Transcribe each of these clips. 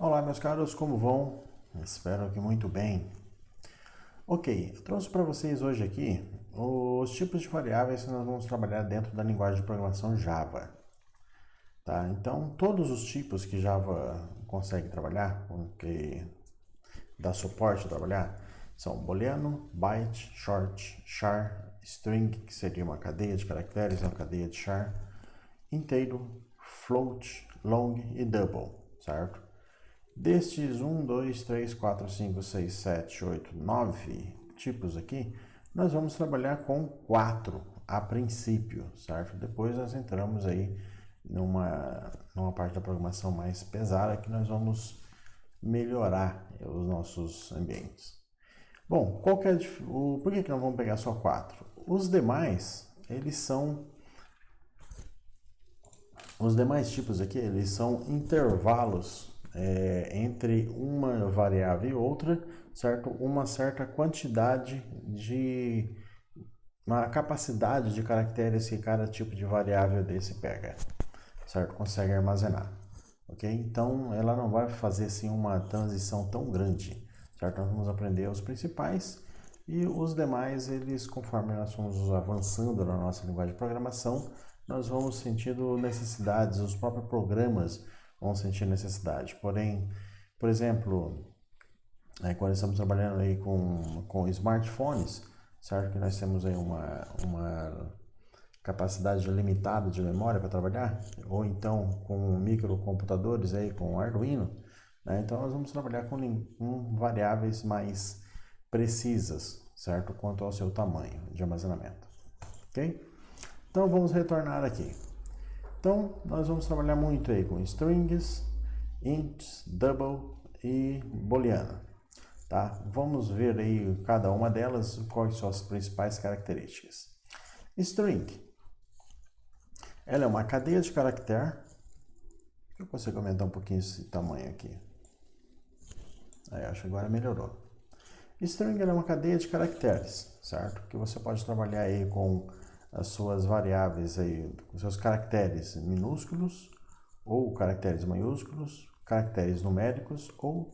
Olá, meus caros, como vão? Espero que muito bem. Ok, eu trouxe para vocês hoje aqui os tipos de variáveis que nós vamos trabalhar dentro da linguagem de programação Java. Tá? Então, todos os tipos que Java consegue trabalhar, que dá suporte a trabalhar, são booleano, byte, short, char, string, que seria uma cadeia de caracteres, uma cadeia de char, inteiro, float, long e double, certo? Destes 1, 2, 3, 4, 5, 6, 7, 8, 9 tipos aqui, nós vamos trabalhar com 4 a princípio, certo? Depois nós entramos aí numa parte da programação mais pesada que nós vamos melhorar os nossos ambientes. Bom, por que nós vamos pegar só 4? Os demais tipos aqui, eles são intervalos entre uma variável e outra, certo? Uma certa quantidade uma capacidade de caracteres que cada tipo de variável desse pega, certo? Consegue armazenar, ok? Então, ela não vai fazer assim uma transição tão grande, certo? Nós vamos aprender os principais e os demais, eles, conforme nós vamos avançando na nossa linguagem de programação, nós vamos sentindo necessidades, os próprios programas vão sentir necessidade. Porém, por exemplo, quando estamos trabalhando aí com smartphones, certo? Que nós temos aí uma capacidade limitada de memória para trabalhar, ou então com microcomputadores aí, com Arduino, né? Então nós vamos trabalhar com variáveis mais precisas, certo? Quanto ao seu tamanho de armazenamento, ok? Então vamos retornar aqui. Então nós vamos trabalhar muito aí com strings, ints, double e booleano, tá? Vamos ver aí cada uma delas, quais são as principais características. String, ela é uma cadeia de caractere. Eu consigo aumentar um pouquinho esse tamanho aqui. Aí, acho que agora melhorou. String é uma cadeia de caracteres, certo? Que você pode trabalhar aí com as suas variáveis aí, com seus caracteres minúsculos ou caracteres maiúsculos, caracteres numéricos ou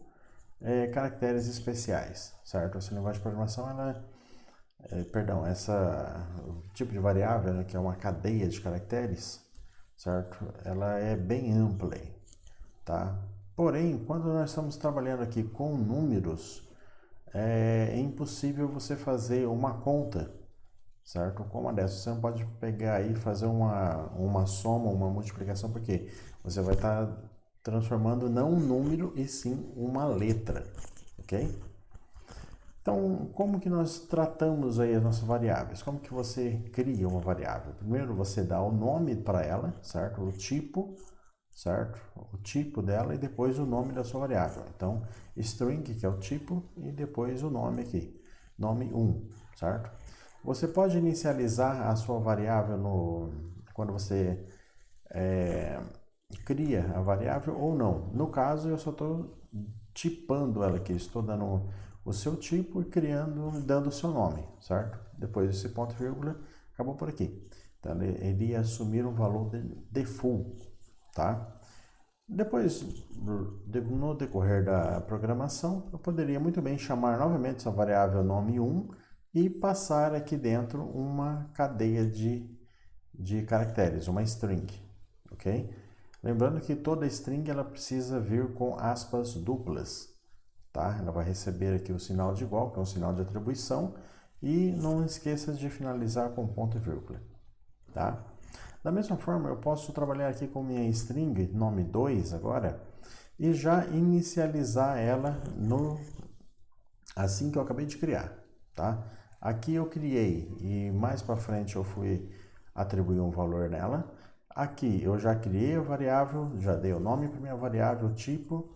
caracteres especiais, certo? Essa linguagem de programação, essa tipo de variável, né, que é uma cadeia de caracteres, certo? Ela é bem ampla, tá? Porém, quando nós estamos trabalhando aqui com números, é impossível você fazer uma conta, certo? Como uma dessas, você não pode pegar aí e fazer uma soma, uma multiplicação, porque você vai estar transformando não um número e sim uma letra, ok? Então, como que nós tratamos aí as nossas variáveis? Como que você cria uma variável? Primeiro você dá o nome para ela, certo? O tipo, certo? O tipo dela e depois o nome da sua variável. Então, string, que é o tipo, e depois o nome aqui, nome 1, certo? Você pode inicializar a sua variável quando você cria a variável ou não. No caso, eu só estou tipando ela aqui, estou dando o seu tipo e dando o seu nome, certo? Depois desse ponto e vírgula, acabou por aqui. Então, ele ia assumir um valor de default, tá? Depois, no decorrer da programação, eu poderia muito bem chamar novamente essa variável nome 1 e passar aqui dentro uma cadeia de caracteres, uma string, ok? Lembrando que toda string ela precisa vir com aspas duplas, tá? Ela vai receber aqui o sinal de igual, que é um sinal de atribuição, e não esqueça de finalizar com ponto e vírgula, tá? Da mesma forma, eu posso trabalhar aqui com minha string nome 2 agora e já inicializar ela assim que eu acabei de criar, tá? Aqui eu criei e mais para frente eu fui atribuir um valor nela. Aqui eu já criei a variável, já dei o nome para minha variável, tipo,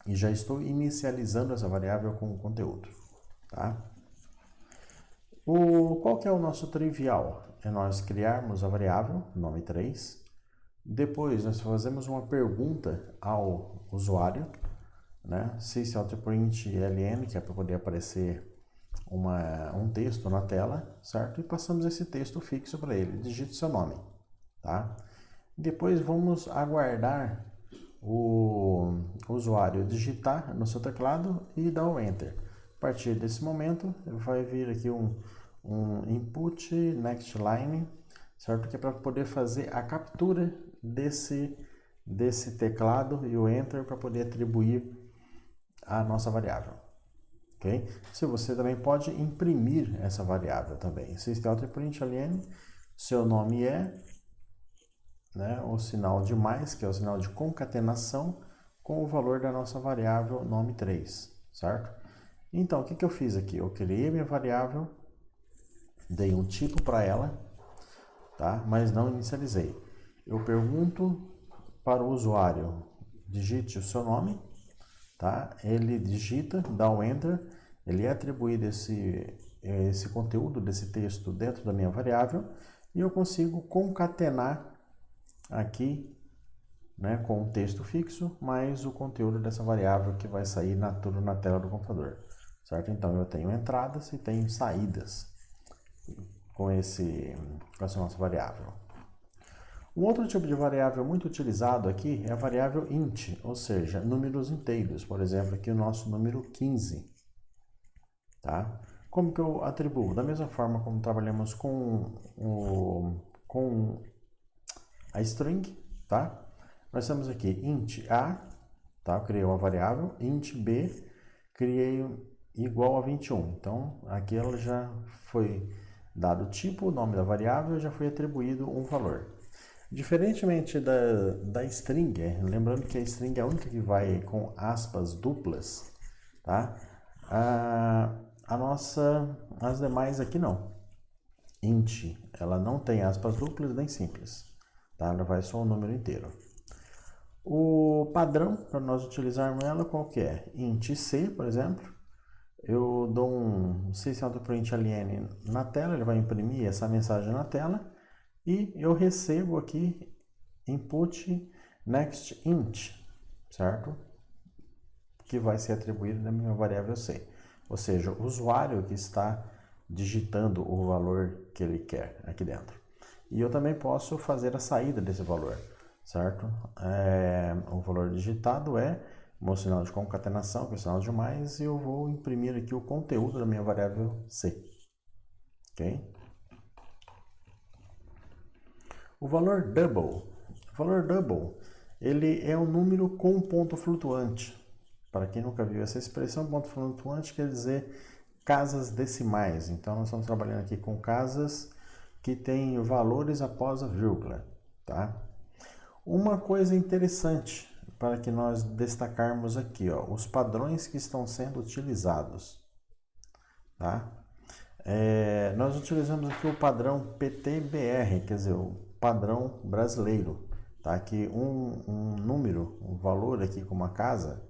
e já estou inicializando essa variável com o conteúdo, tá? Qual que é o nosso trivial? É nós criarmos a variável, nome 3, depois nós fazemos uma pergunta ao usuário, né? sysoutprint ln, que é para poder aparecer um texto na tela, certo? E passamos esse texto fixo para ele, digite seu nome, tá? Depois vamos aguardar usuário digitar no seu teclado e dar o Enter. A partir desse momento, vai vir aqui um input next line, certo? Que é para poder fazer a captura desse teclado e o Enter para poder atribuir a nossa variável. Okay? Se você também pode imprimir essa variável também. System.out.println, seu nome é, né, o sinal de mais, que é o sinal de concatenação, com o valor da nossa variável nome 3, certo? Então, o que eu fiz aqui? Eu criei minha variável, dei um tipo para ela, tá? Mas não inicializei. Eu pergunto para o usuário, digite o seu nome, tá? Ele digita, dá o Enter, ele é atribuído esse conteúdo desse texto dentro da minha variável e eu consigo concatenar aqui, né, com o texto fixo mais o conteúdo dessa variável que vai sair tudo na tela do computador, certo? Então eu tenho entradas e tenho saídas com essa nossa variável. Um outro tipo de variável muito utilizado aqui é a variável int, ou seja, números inteiros. Por exemplo, aqui o nosso número 15. Tá? Como que eu atribuo? Da mesma forma como trabalhamos com a string, tá? Nós temos aqui int a, tá? Eu criei uma variável, int b, criei igual a 21. Então, aqui ela já foi dado o tipo, o nome da variável, já foi atribuído um valor. Diferentemente da string, lembrando que a string é a única que vai com aspas duplas, tá? As demais aqui não. Int, ela não tem aspas duplas nem simples, tá? Ela vai só o número inteiro. O padrão para nós utilizarmos ela qual que é? Int c, por exemplo, eu dou um system.out.println na tela, ele vai imprimir essa mensagem na tela e eu recebo aqui input next int, certo? Que vai ser atribuído na minha variável c. Ou seja, o usuário que está digitando o valor que ele quer aqui dentro. E eu também posso fazer a saída desse valor, certo? O valor digitado é o meu sinal de concatenação, que é o sinal de mais, e eu vou imprimir aqui o conteúdo da minha variável c. Ok? O valor double. O valor double, ele é um número com ponto flutuante. Para quem nunca viu essa expressão, ponto flutuante quer dizer casas decimais. Então, nós estamos trabalhando aqui com casas que têm valores após a vírgula, tá? Uma coisa interessante para que nós destacarmos aqui, ó, os padrões que estão sendo utilizados, tá? Nós utilizamos aqui o padrão PTBR, quer dizer, o padrão brasileiro, tá? Que um número, um valor aqui como a casa,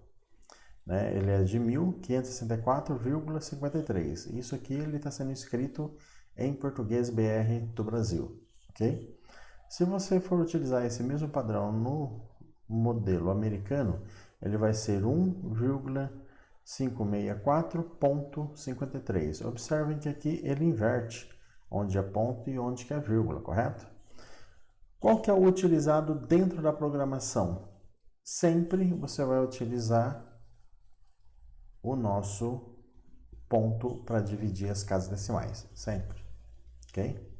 né, ele é de 1564,53. Isso aqui ele está sendo escrito em português BR do Brasil, ok? Se você for utilizar esse mesmo padrão no modelo americano, ele vai ser 1,564.53. Observem que aqui ele inverte, onde é ponto e onde que é vírgula, correto? Qual que é o utilizado dentro da programação? Sempre você vai utilizar o nosso ponto para dividir as casas decimais, sempre, ok?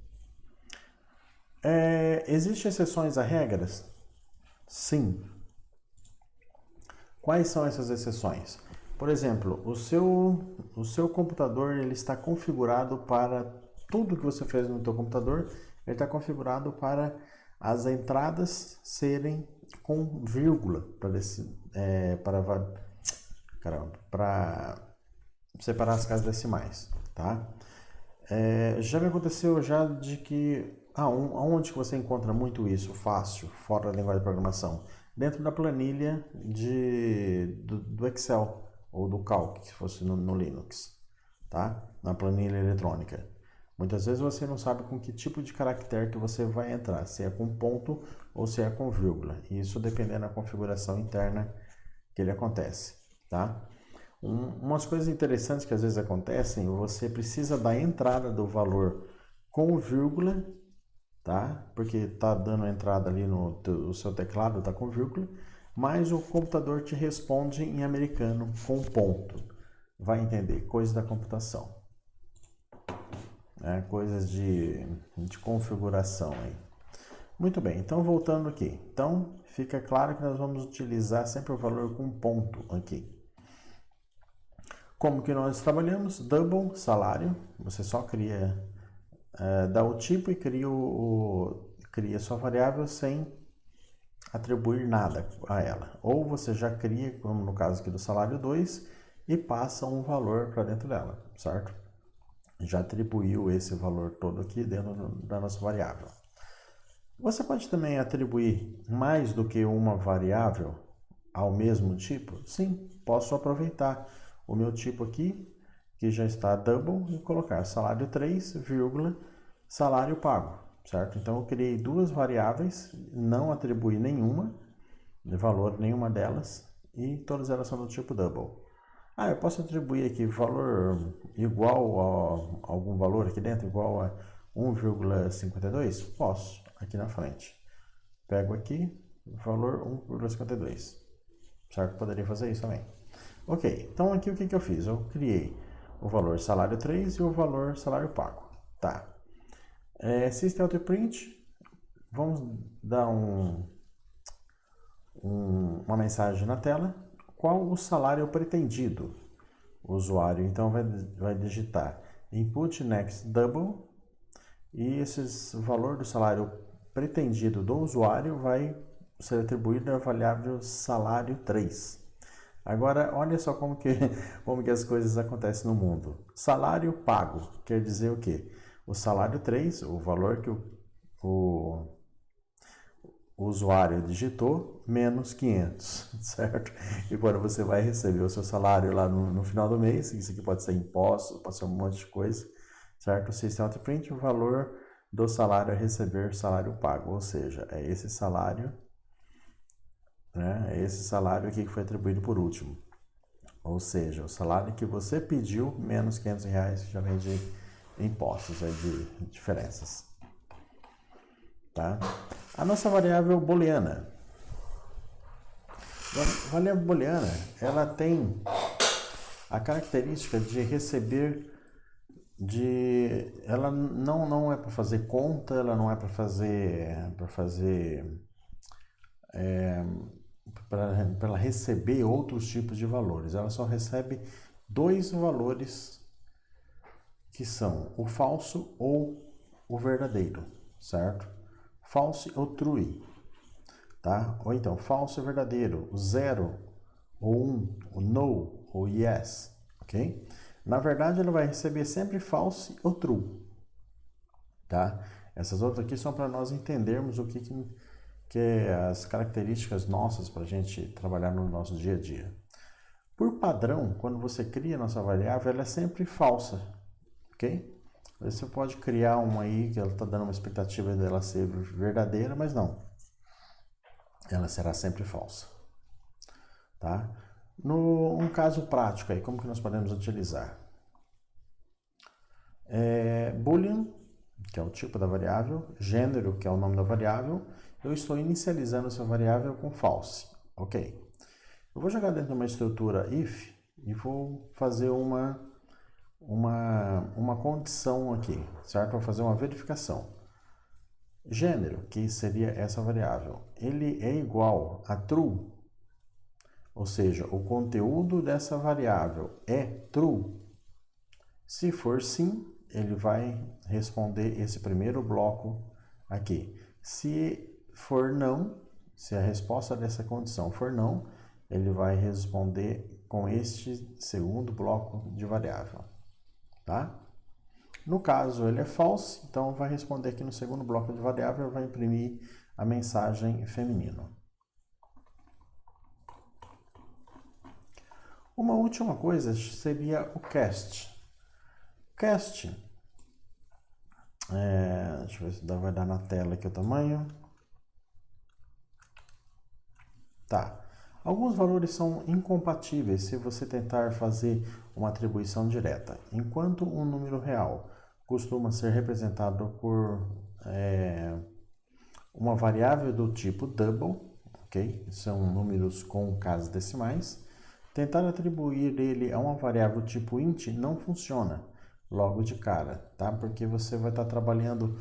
Existem exceções a regras? Sim. Quais são essas exceções? Por exemplo, o seu computador ele está configurado para tudo que você fez no seu computador, ele está configurado para as entradas serem com vírgula para separar as casas decimais, tá? Já me aconteceu já de que aonde que você encontra muito isso fácil, fora da linguagem de programação? Dentro da planilha do Excel ou do Calc, se fosse no Linux, tá? Na planilha eletrônica. Muitas vezes você não sabe com que tipo de caractere que você vai entrar, se é com ponto ou se é com vírgula. Isso dependendo da configuração interna que ele acontece, tá? Umas coisas interessantes que às vezes acontecem, você precisa da entrada do valor com vírgula, tá? Porque tá dando entrada ali no seu teclado, tá com vírgula. mas o computador te responde em americano com ponto. Vai entender, coisas da computação. Coisas de configuração aí. Muito bem, então voltando aqui. Então, fica claro que nós vamos utilizar sempre o valor com ponto aqui. Como que nós trabalhamos? Double, salário. Você só cria, dá o tipo e cria sua variável sem atribuir nada a ela. Ou você já cria, como no caso aqui do salário 2, e passa um valor para dentro dela, certo? Já atribuiu esse valor todo aqui dentro da nossa variável. Você pode também atribuir mais do que uma variável ao mesmo tipo? Sim, posso aproveitar o meu tipo aqui, que já está double, e colocar salário 3, salário pago, certo? Então eu criei duas variáveis, não atribuí nenhuma, de valor nenhuma delas, e todas elas são do tipo double. Eu posso atribuir aqui valor igual a algum valor aqui dentro, igual a 1,52? Posso, aqui na frente. Pego aqui, valor 1,52. Certo? Poderia fazer isso também. Ok, então aqui o que eu fiz? Eu criei o valor salário 3 e o valor salário pago. Tá. System Out Print, vamos dar uma mensagem na tela. Qual o salário pretendido? O usuário então vai digitar input next double e esse valor do salário pretendido do usuário vai ser atribuído à variável salário 3. Agora, olha só como que as coisas acontecem no mundo. Salário pago quer dizer o quê? O salário 3, o valor que o usuário digitou, menos 500, certo? E quando você vai receber o seu salário lá no final do mês, isso aqui pode ser imposto, pode ser um monte de coisa, certo? O System Out Print, o valor do salário a receber, salário pago, ou seja, é esse salário, é esse salário aqui que foi atribuído por último. Ou seja, o salário que você pediu, menos R$500, já vem de impostos, de diferenças. Tá? A nossa variável booleana. A variável booleana, ela tem a característica de receber ela não é para fazer conta, ela não é para ela receber outros tipos de valores. Ela só recebe dois valores que são o falso ou o verdadeiro, certo? False ou true, tá? Ou então, falso ou verdadeiro, o 0 ou 1, o no ou yes, ok? Na verdade, ela vai receber sempre false ou true, tá? Essas outras aqui são para nós entendermos o que é as características nossas para a gente trabalhar no nosso dia a dia. Por padrão, quando você cria a nossa variável, ela é sempre falsa, ok? Você pode criar uma aí que ela está dando uma expectativa dela ser verdadeira, mas não. Ela será sempre falsa, tá? Um caso prático aí, como que nós podemos utilizar? Boolean, que é o tipo da variável, gênero, que é o nome da variável, eu estou inicializando essa variável com false, ok? Eu vou jogar dentro de uma estrutura if e vou fazer uma condição aqui, certo? Vou fazer uma verificação. Gênero, que seria essa variável, ele é igual a true, ou seja, o conteúdo dessa variável é true. Se for sim, ele vai responder esse primeiro bloco aqui. Se for não, se a resposta dessa condição for não, ele vai responder com este segundo bloco de variável, tá? No caso, ele é false, então vai responder aqui no segundo bloco de variável, vai imprimir a mensagem feminino. Uma última coisa seria o cast. Cast, deixa eu ver se vai dar na tela aqui o tamanho. Tá. Alguns valores são incompatíveis se você tentar fazer uma atribuição direta. Enquanto um número real costuma ser representado por uma variável do tipo double, ok? São números com casas decimais. Tentar atribuir ele a uma variável tipo int não funciona logo de cara, tá? Porque você vai estar trabalhando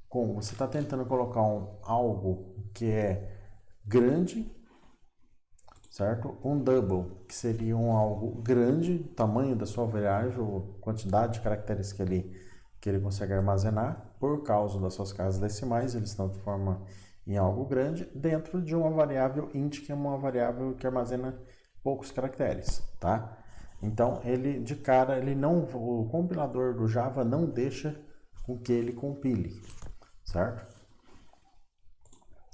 com, você está tentando colocar algo que é grande, certo? Um double, que seria algo grande, tamanho da sua variável, quantidade de caracteres que ele consegue armazenar, por causa das suas casas decimais, ele se transforma em algo grande, dentro de uma variável int, que é uma variável que armazena poucos caracteres, tá? Então, ele de cara, o compilador do Java não deixa com que ele compile, certo?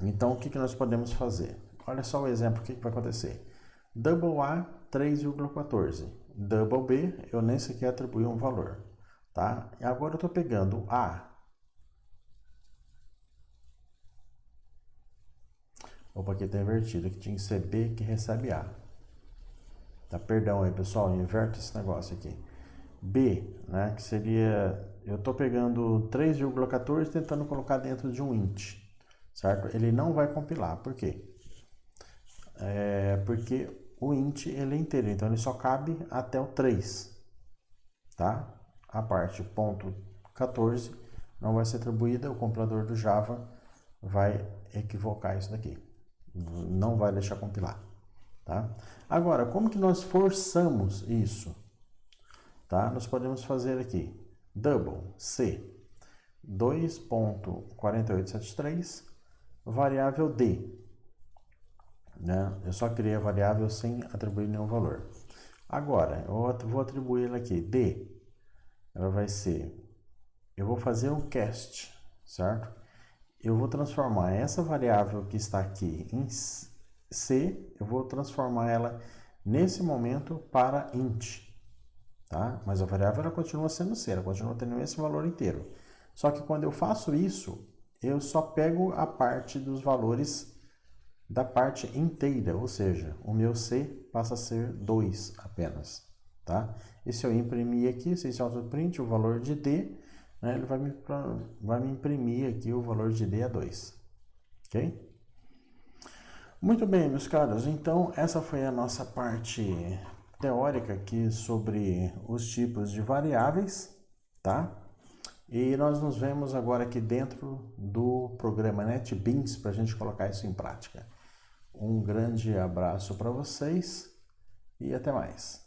Então, o que nós podemos fazer? Olha só o exemplo, o que vai acontecer. Double A, 3,14. Double B, eu nem sequer atribuí um valor, tá? E agora eu estou pegando A. Opa, aqui está invertido, aqui tinha que ser B que recebe A. Tá, perdão aí, pessoal, inverte esse negócio aqui. B, né, que seria, eu estou pegando 3,14 tentando colocar dentro de um int, certo? Ele não vai compilar, por quê? Porque o int ele é inteiro, então ele só cabe até o 3, tá? A parte ponto 14 não vai ser atribuída, o compilador do Java vai equivocar isso daqui, não vai deixar compilar, tá? Agora, como que nós forçamos isso? Tá? Nós podemos fazer aqui, double C, 2.4873, variável D, né? Eu só criei a variável sem atribuir nenhum valor. Agora, eu vou atribuir ela aqui, D, ela vai ser, eu vou fazer um cast, certo? Eu vou transformar essa variável que está aqui em C, eu vou transformar ela nesse momento para int, tá? Mas a variável ela continua sendo C, ela continua tendo esse valor inteiro. Só que quando eu faço isso, eu só pego a parte dos valores da parte inteira, ou seja, o meu C passa a ser 2 apenas, tá? E se eu imprimir aqui, se eu print o valor de D, né, ele vai me imprimir aqui o valor de D a 2, ok? Muito bem, meus caros, então essa foi a nossa parte teórica aqui sobre os tipos de variáveis, tá? E nós nos vemos agora aqui dentro do programa NetBeans para a gente colocar isso em prática. Um grande abraço para vocês e até mais.